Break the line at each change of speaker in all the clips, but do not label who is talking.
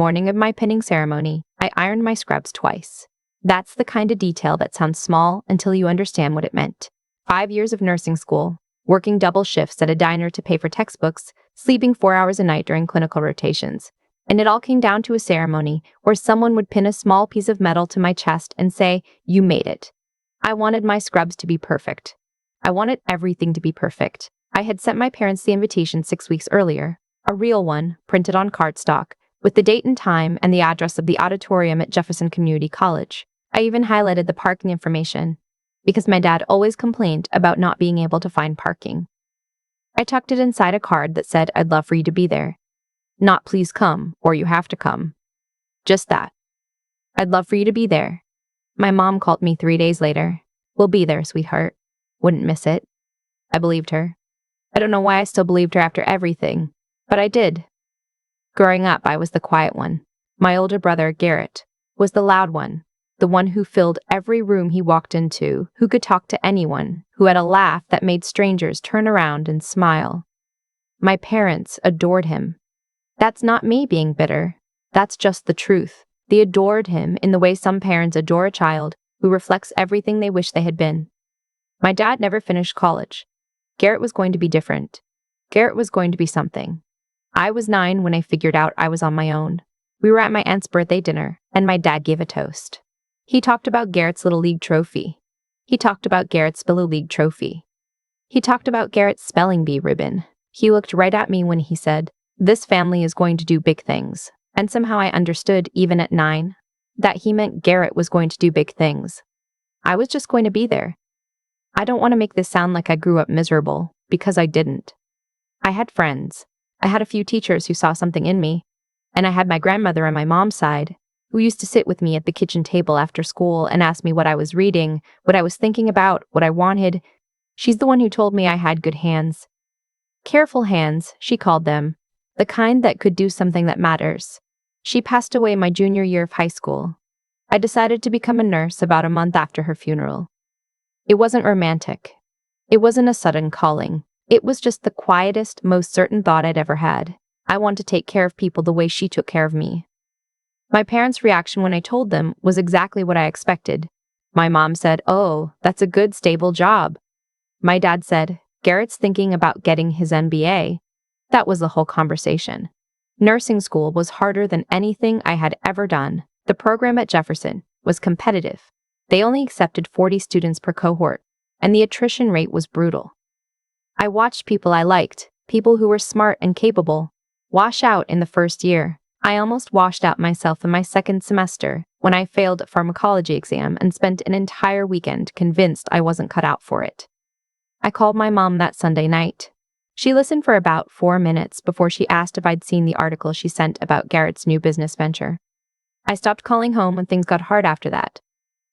Morning of my pinning ceremony, I ironed my scrubs twice. That's the kind of detail that sounds small until you understand what it meant. 5 years of nursing school, working double shifts at a diner to pay for textbooks, sleeping 4 hours a night during clinical rotations. And it all came down to a ceremony where someone would pin a small piece of metal to my chest and say, "You made it." I wanted my scrubs to be perfect. I wanted everything to be perfect. I had sent my parents the invitation 6 weeks earlier, a real one, printed on cardstock, with the date and time and the address of the auditorium at Jefferson Community College. I even highlighted the parking information, because my dad always complained about not being able to find parking. I tucked it inside a card that said, "I'd love for you to be there." Not "please come" or "you have to come." Just that. "I'd love for you to be there." My mom called me 3 days later. "We'll be there, sweetheart. Wouldn't miss it." I believed her. I don't know why I still believed her after everything, but I did. Growing up, I was the quiet one. My older brother, Garrett, was the loud one, the one who filled every room he walked into, who could talk to anyone, who had a laugh that made strangers turn around and smile. My parents adored him. That's not me being bitter. That's just the truth. They adored him in the way some parents adore a child who reflects everything they wish they had been. My dad never finished college. Garrett was going to be different. Garrett was going to be something. I was 9 when I figured out I was on my own. We were at my aunt's birthday dinner, and my dad gave a toast. He talked about Garrett's Little League trophy. He talked about Garrett's Little League trophy. He talked about Garrett's spelling bee ribbon. He looked right at me when he said, "This family is going to do big things." And somehow I understood, even at 9, that he meant Garrett was going to do big things. I was just going to be there. I don't want to make this sound like I grew up miserable, because I didn't. I had friends. I had a few teachers who saw something in me, and I had my grandmother on my mom's side, who used to sit with me at the kitchen table after school and ask me what I was reading, what I was thinking about, what I wanted. She's the one who told me I had good hands. Careful hands, she called them, the kind that could do something that matters. She passed away my junior year of high school. I decided to become a nurse about a month after her funeral. It wasn't romantic. It wasn't a sudden calling. It was just the quietest, most certain thought I'd ever had. I want to take care of people the way she took care of me. My parents' reaction when I told them was exactly what I expected. My mom said, "Oh, that's a good, stable job." My dad said, "Garrett's thinking about getting his MBA." That was the whole conversation. Nursing school was harder than anything I had ever done. The program at Jefferson was competitive. They only accepted 40 students per cohort, and the attrition rate was brutal. I watched people I liked, people who were smart and capable, wash out in the first year. I almost washed out myself in my second semester when I failed a pharmacology exam and spent an entire weekend convinced I wasn't cut out for it. I called my mom that Sunday night. She listened for about 4 minutes before she asked if I'd seen the article she sent about Garrett's new business venture. I stopped calling home when things got hard after that.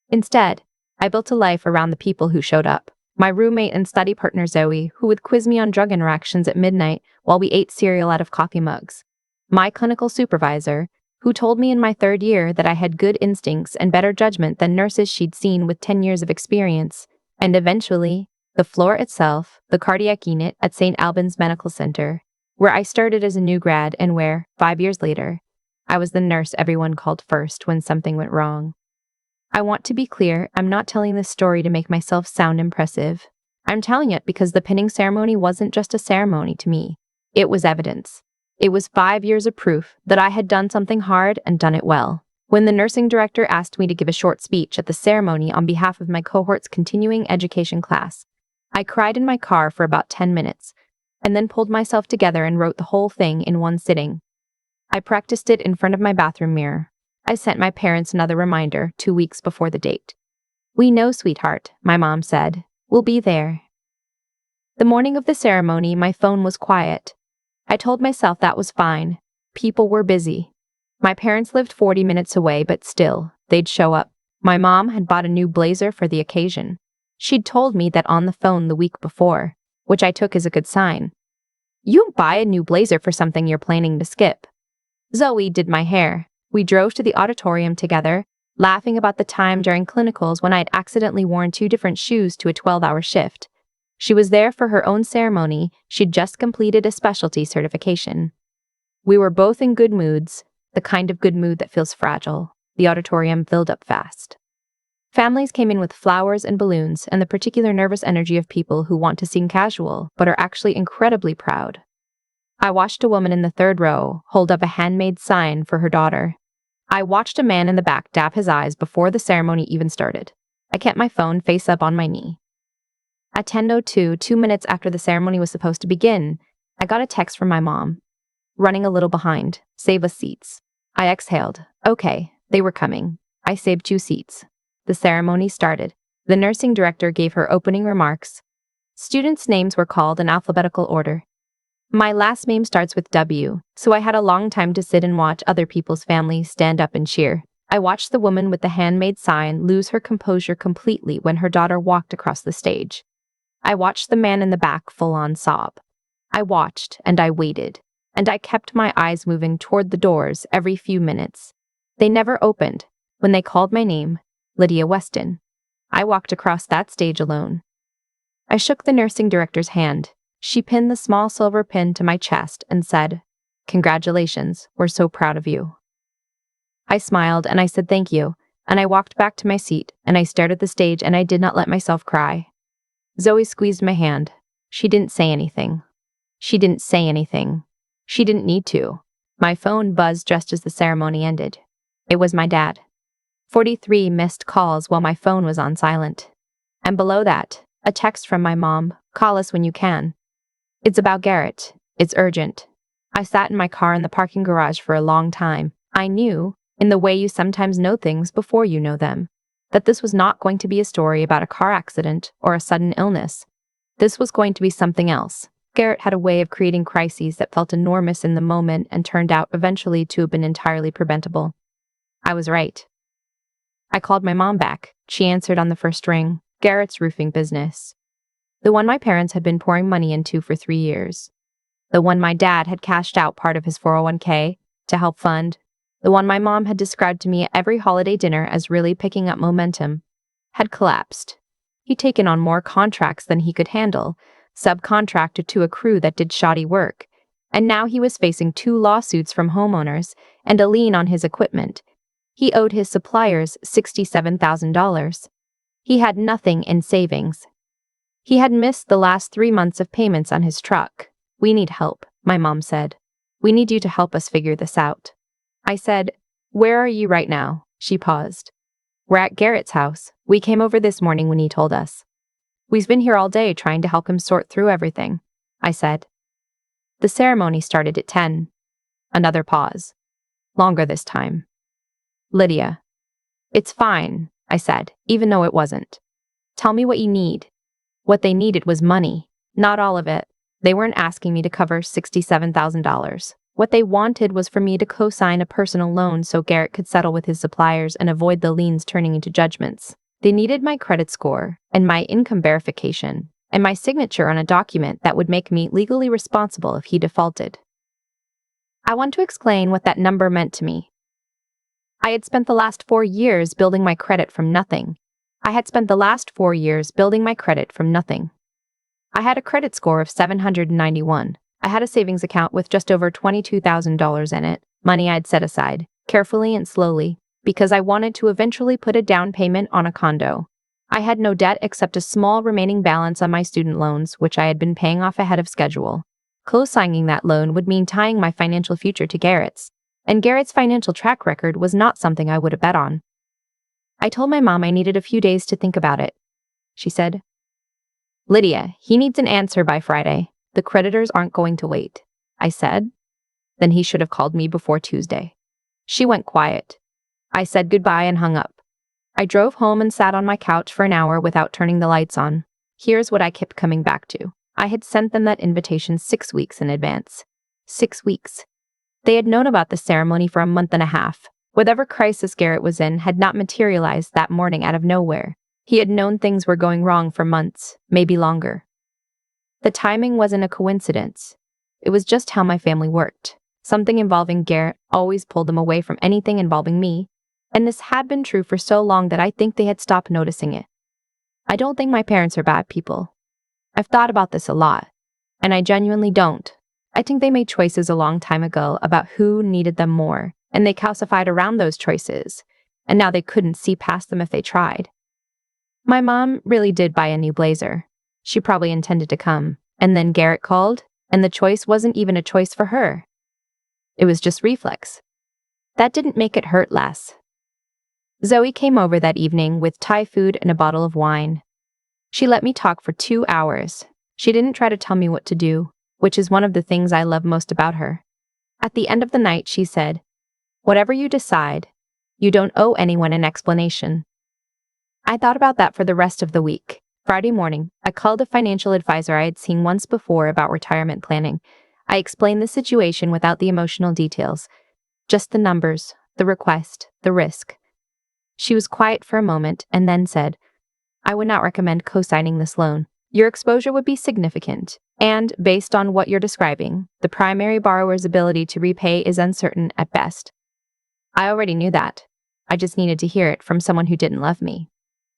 Instead, I built a life around the people who showed up. My roommate and study partner Zoe, who would quiz me on drug interactions at midnight while we ate cereal out of coffee mugs. My clinical supervisor, who told me in my 3rd year that I had good instincts and better judgment than nurses she'd seen with 10 years of experience. And eventually, the floor itself, the cardiac unit at St. Albans Medical Center, where I started as a new grad and where, 5 years later, I was the nurse everyone called first when something went wrong. I want to be clear, I'm not telling this story to make myself sound impressive. I'm telling it because the pinning ceremony wasn't just a ceremony to me. It was evidence. It was 5 years of proof that I had done something hard and done it well. When the nursing director asked me to give a short speech at the ceremony on behalf of my cohort's continuing education class, I cried in my car for about 10 minutes, and then pulled myself together and wrote the whole thing in one sitting. I practiced it in front of my bathroom mirror. I sent my parents another reminder 2 weeks before the date. "We know, sweetheart," my mom said. "We'll be there." The morning of the ceremony, my phone was quiet. I told myself that was fine. People were busy. My parents lived 40 minutes away, but still, they'd show up. My mom had bought a new blazer for the occasion. She'd told me that on the phone the week before, which I took as a good sign. "You don't buy a new blazer for something you're planning to skip." Zoe did my hair. We drove to the auditorium together, laughing about the time during clinicals when I'd accidentally worn 2 different shoes to a 12-hour shift. She was there for her own ceremony. She'd just completed a specialty certification. We were both in good moods. the kind of good mood that feels fragile. The auditorium filled up fast. Families came in with flowers and balloons and the particular nervous energy of people who want to seem casual but are actually incredibly proud. I watched a woman in the third row hold up a handmade sign for her daughter. I watched a man in the back dab his eyes before the ceremony even started. I kept my phone face up on my knee. At 10:02, 2 minutes after the ceremony was supposed to begin, I got a text from my mom. Running a little behind. Save us seats. I exhaled. Okay, they were coming. I saved 2 seats. The ceremony started. The nursing director gave her opening remarks. Students' names were called in alphabetical order. My last name starts with W, so I had a long time to sit and watch other people's families stand up and cheer. I watched the woman with the handmade sign lose her composure completely when her daughter walked across the stage. I watched the man in the back full-on sob. I watched, and I waited, and I kept my eyes moving toward the doors every few minutes. They never opened. When they called my name, Lydia Weston, I walked across that stage alone. I shook the nursing director's hand. She pinned the small silver pin to my chest and said, "Congratulations, we're so proud of you." I smiled and I said thank you, and I walked back to my seat and I stared at the stage and I did not let myself cry. Zoe squeezed my hand. She didn't say anything. She didn't say anything. She didn't need to. My phone buzzed just as the ceremony ended. It was my dad. 43 missed calls while my phone was on silent. And below that, a text from my mom, "Call us when you can. It's about Garrett. It's urgent." I sat in my car in the parking garage for a long time. I knew, in the way you sometimes know things before you know them, that this was not going to be a story about a car accident or a sudden illness. This was going to be something else. Garrett had a way of creating crises that felt enormous in the moment and turned out eventually to have been entirely preventable. I was right. I called my mom back. She answered on the first ring. Garrett's roofing business. The one my parents had been pouring money into for 3 years. The one my dad had cashed out part of his 401k to help fund. The one my mom had described to me at every holiday dinner as really picking up momentum. Had collapsed. He'd taken on more contracts than he could handle, subcontracted to a crew that did shoddy work, and now he was facing 2 lawsuits from homeowners and a lien on his equipment. He owed his suppliers $67,000. He had nothing in savings. He had missed the last 3 months of payments on his truck. "We need help," my mom said. "We need you to help us figure this out." I said, "Where are you right now?" She paused. "We're at Garrett's house. We came over this morning when he told us. We've been here all day trying to help him sort through everything," I said. The ceremony started at 10. Another pause. Longer this time. "Lydia." "It's fine," I said, even though it wasn't. "Tell me what you need." What they needed was money. Not all of it. They weren't asking me to cover $67,000. What they wanted was for me to co-sign a personal loan so Garrett could settle with his suppliers and avoid the liens turning into judgments. They needed my credit score and my income verification and my signature on a document that would make me legally responsible if he defaulted. I want to explain what that number meant to me. I had spent the last 4 years building my credit from nothing. I had a credit score of 791. I had a savings account with just over $22,000 in it, money I'd set aside, carefully and slowly, because I wanted to eventually put a down payment on a condo. I had no debt except a small remaining balance on my student loans, which I had been paying off ahead of schedule. Co-signing that loan would mean tying my financial future to Garrett's, and Garrett's financial track record was not something I would have bet on. I told my mom I needed a few days to think about it. She said, "Lydia, he needs an answer by Friday. The creditors aren't going to wait." I said, "Then he should have called me before Tuesday." She went quiet. I said goodbye and hung up. I drove home and sat on my couch for an hour without turning the lights on. Here's what I kept coming back to. I had sent them that invitation 6 weeks in advance. 6 weeks. They had known about the ceremony for a month and a half. Whatever crisis Garrett was in had not materialized that morning out of nowhere. He had known things were going wrong for months, maybe longer. The timing wasn't a coincidence. It was just how my family worked. Something involving Garrett always pulled them away from anything involving me, and this had been true for so long that I think they had stopped noticing it. I don't think my parents are bad people. I've thought about this a lot, and I genuinely don't. I think they made choices a long time ago about who needed them more, and they calcified around those choices, and now they couldn't see past them if they tried. My mom really did buy a new blazer. She probably intended to come, and then Garrett called, and the choice wasn't even a choice for her. It was just reflex. That didn't make it hurt less. Zoe came over that evening with Thai food and a bottle of wine. She let me talk for 2 hours. She didn't try to tell me what to do, which is one of the things I love most about her. At the end of the night, she said, "Whatever you decide, you don't owe anyone an explanation." I thought about that for the rest of the week. Friday morning, I called a financial advisor I had seen once before about retirement planning. I explained the situation without the emotional details, just the numbers, the request, the risk. She was quiet for a moment and then said, "I would not recommend co-signing this loan. Your exposure would be significant, and based on what you're describing, the primary borrower's ability to repay is uncertain at best." I already knew that. I just needed to hear it from someone who didn't love me.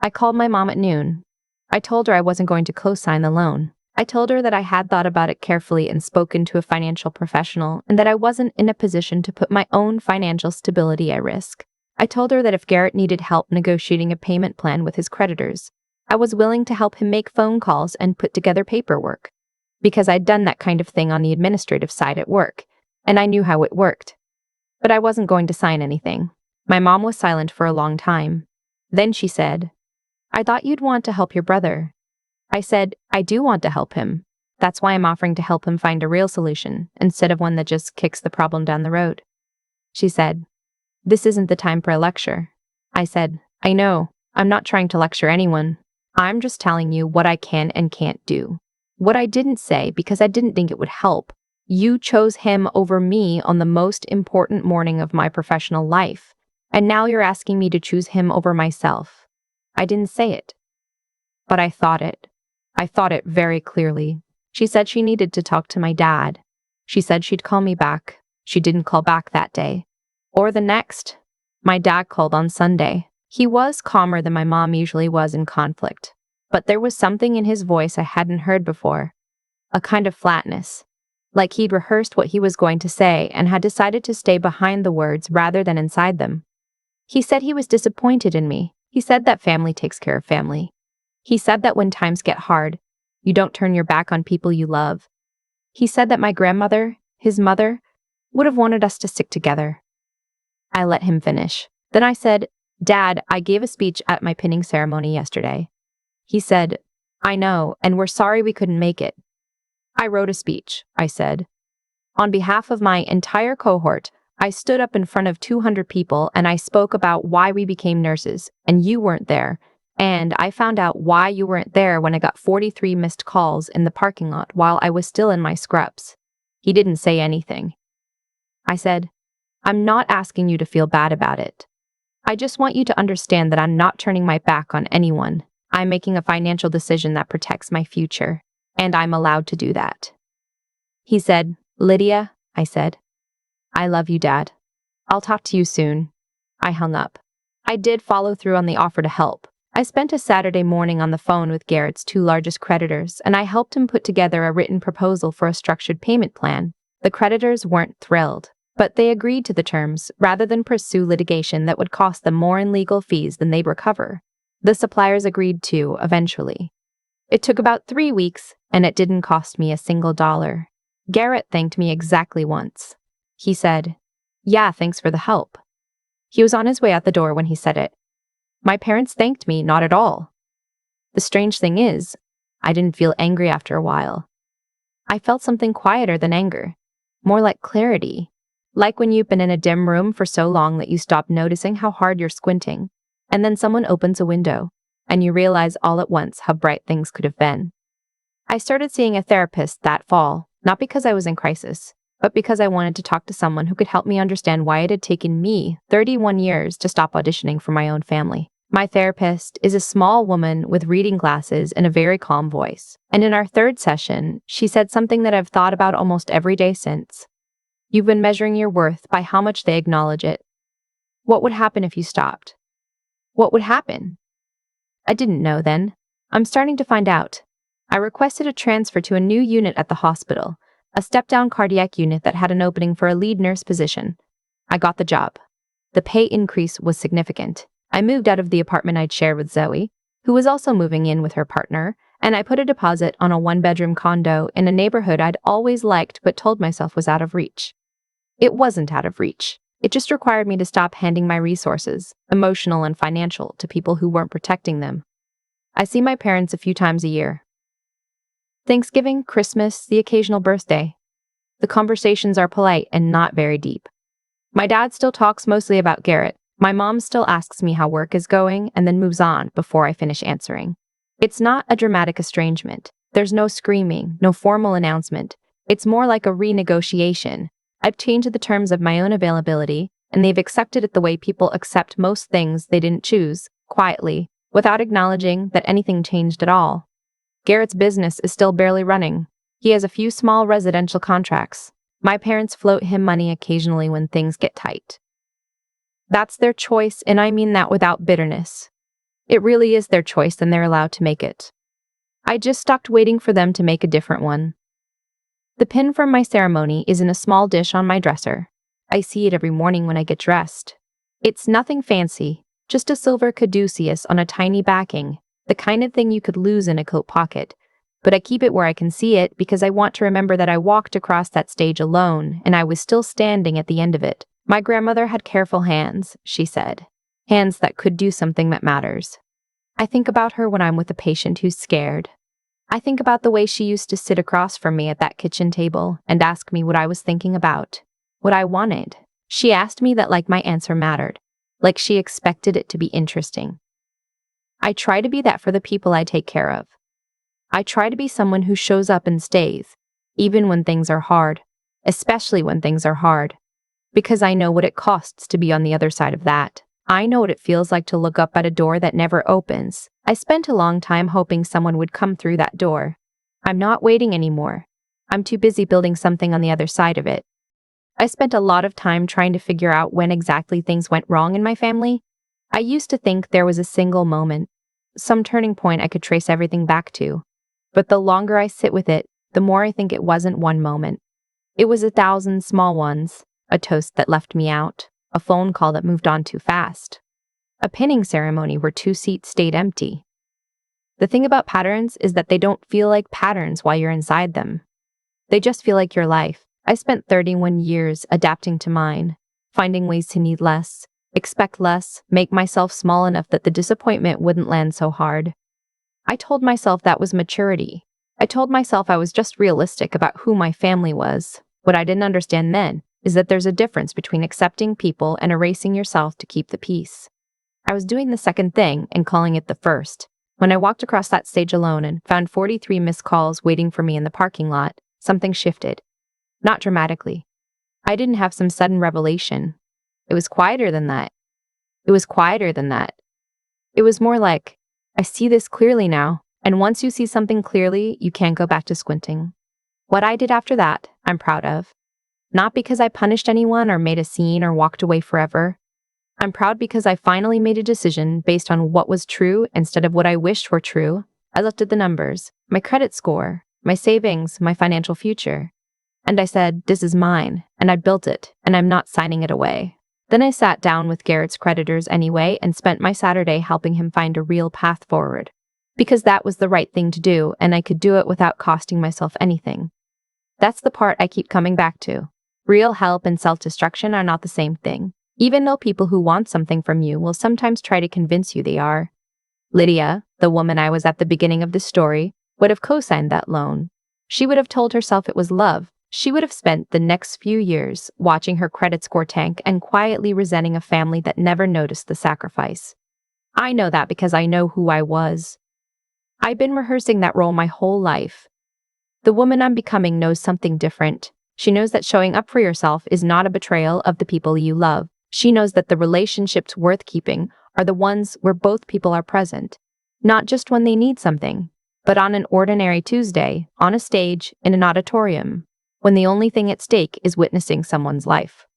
I called my mom at noon. I told her I wasn't going to co-sign the loan. I told her that I had thought about it carefully and spoken to a financial professional, and that I wasn't in a position to put my own financial stability at risk. I told her that if Garrett needed help negotiating a payment plan with his creditors, I was willing to help him make phone calls and put together paperwork, because I'd done that kind of thing on the administrative side at work, and I knew how it worked. But I wasn't going to sign anything. My mom was silent for a long time. Then she said, "I thought you'd want to help your brother." I said, "I do want to help him. That's why I'm offering to help him find a real solution, instead of one that just kicks the problem down the road." She said, "This isn't the time for a lecture." I said, "I know. I'm not trying to lecture anyone. I'm just telling you what I can and can't do. What I didn't say because I didn't think it would help. You chose him over me on the most important morning of my professional life, and now you're asking me to choose him over myself." I didn't say it, but I thought it. I thought it very clearly. She said she needed to talk to my dad. She said she'd call me back. She didn't call back that day. Or the next. My dad called on Sunday. He was calmer than my mom usually was in conflict, but there was something in his voice I hadn't heard before. A kind of flatness. Like he'd rehearsed what he was going to say and had decided to stay behind the words rather than inside them. He said he was disappointed in me. He said that family takes care of family. He said that when times get hard, you don't turn your back on people you love. He said that my grandmother, his mother, would have wanted us to stick together. I let him finish. Then I said, "Dad, I gave a speech at my pinning ceremony yesterday." He said, "I know, and we're sorry we couldn't make it." "I wrote a speech," I said. "On behalf of my entire cohort, I stood up in front of 200 people and I spoke about why we became nurses, and you weren't there. And I found out why you weren't there when I got 43 missed calls in the parking lot while I was still in my scrubs." He didn't say anything. I said, "I'm not asking you to feel bad about it. I just want you to understand that I'm not turning my back on anyone. I'm making a financial decision that protects my future, and I'm allowed to do that." He said, "Lydia," I said, "I love you, Dad. I'll talk to you soon." I hung up. I did follow through on the offer to help. I spent a Saturday morning on the phone with Garrett's 2 largest creditors, and I helped him put together a written proposal for a structured payment plan. The creditors weren't thrilled, but they agreed to the terms rather than pursue litigation that would cost them more in legal fees than they'd recover. The suppliers agreed too, eventually. It took about 3 weeks, and it didn't cost me a single dollar. Garrett thanked me exactly once. He said, "Yeah, thanks for the help." He was on his way out the door when he said it. My parents thanked me not at all. The strange thing is, I didn't feel angry after a while. I felt something quieter than anger, more like clarity, like when you've been in a dim room for so long that you stop noticing how hard you're squinting, and then someone opens a window, and you realize all at once how bright things could have been. I started seeing a therapist that fall, not because I was in crisis, but because I wanted to talk to someone who could help me understand why it had taken me 31 years to stop auditioning for my own family. My therapist is a small woman with reading glasses and a very calm voice. And in our 3rd session, she said something that I've thought about almost every day since. "You've been measuring your worth by how much they acknowledge it. What would happen if you stopped?" What would happen? I didn't know then. I'm starting to find out. I requested a transfer to a new unit at the hospital, a step-down cardiac unit that had an opening for a lead nurse position. I got the job. The pay increase was significant. I moved out of the apartment I'd shared with Zoe, who was also moving in with her partner, and I put a deposit on a one-bedroom condo in a neighborhood I'd always liked but told myself was out of reach. It wasn't out of reach. It just required me to stop handing my resources, emotional and financial, to people who weren't protecting them. I see my parents a few times a year. Thanksgiving, Christmas, the occasional birthday. The conversations are polite and not very deep. My dad still talks mostly about Garrett. My mom still asks me how work is going and then moves on before I finish answering. It's not a dramatic estrangement. There's no screaming, no formal announcement. It's more like a renegotiation. I've changed the terms of my own availability, and they've accepted it the way people accept most things they didn't choose, quietly, without acknowledging that anything changed at all. Garrett's business is still barely running. He has a few small residential contracts. My parents float him money occasionally when things get tight. That's their choice, and I mean that without bitterness. It really is their choice, and they're allowed to make it. I just stopped waiting for them to make a different one. The pin from my ceremony is in a small dish on my dresser. I see it every morning when I get dressed. It's nothing fancy, just a silver caduceus on a tiny backing, the kind of thing you could lose in a coat pocket. But I keep it where I can see it because I want to remember that I walked across that stage alone and I was still standing at the end of it. My grandmother had careful hands, she said. Hands that could do something that matters. I think about her when I'm with a patient who's scared. I think about the way she used to sit across from me at that kitchen table and ask me what I was thinking about, what I wanted. She asked me that like my answer mattered, like she expected it to be interesting. I try to be that for the people I take care of. I try to be someone who shows up and stays, even when things are hard, especially when things are hard, because I know what it costs to be on the other side of that. I know what it feels like to look up at a door that never opens. I spent a long time hoping someone would come through that door. I'm not waiting anymore. I'm too busy building something on the other side of it. I spent a lot of time trying to figure out when exactly things went wrong in my family. I used to think there was a single moment, some turning point I could trace everything back to. But the longer I sit with it, the more I think it wasn't one moment. It was 1,000 small ones, a toast that left me out, a phone call that moved on too fast, a pinning ceremony where 2 seats stayed empty. The thing about patterns is that they don't feel like patterns while you're inside them. They just feel like your life. I spent 31 years adapting to mine, finding ways to need less, expect less, make myself small enough that the disappointment wouldn't land so hard. I told myself that was maturity. I told myself I was just realistic about who my family was. What I didn't understand then is that there's a difference between accepting people and erasing yourself to keep the peace. I was doing the second thing and calling it the first. When I walked across that stage alone and found 43 missed calls waiting for me in the parking lot, something shifted. Not dramatically. I didn't have some sudden revelation. It was quieter than that. It was quieter than that. It was more like, I see this clearly now, and once you see something clearly, you can't go back to squinting. What I did after that, I'm proud of. Not because I punished anyone or made a scene or walked away forever. I'm proud because I finally made a decision based on what was true instead of what I wished were true. I looked at the numbers, my credit score, my savings, my financial future. And I said, this is mine, and I built it, and I'm not signing it away. Then I sat down with Garrett's creditors anyway and spent my Saturday helping him find a real path forward. Because that was the right thing to do, and I could do it without costing myself anything. That's the part I keep coming back to. Real help and self-destruction are not the same thing, even though people who want something from you will sometimes try to convince you they are. Lydia, the woman I was at the beginning of this story, would have co-signed that loan. She would have told herself it was love. She would have spent the next few years watching her credit score tank and quietly resenting a family that never noticed the sacrifice. I know that because I know who I was. I've been rehearsing that role my whole life. The woman I'm becoming knows something different. She knows that showing up for yourself is not a betrayal of the people you love. She knows that the relationships worth keeping are the ones where both people are present, not just when they need something, but on an ordinary Tuesday, on a stage, in an auditorium, when the only thing at stake is witnessing someone's life.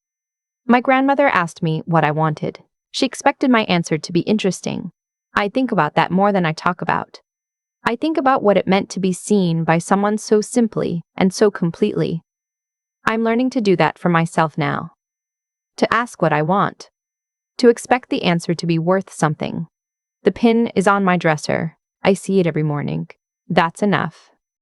My grandmother asked me what I wanted. She expected my answer to be interesting. I think about that more than I talk about. I think about what it meant to be seen by someone so simply and so completely. I'm learning to do that for myself now. To ask what I want. To expect the answer to be worth something. The pin is on my dresser. I see it every morning. That's enough.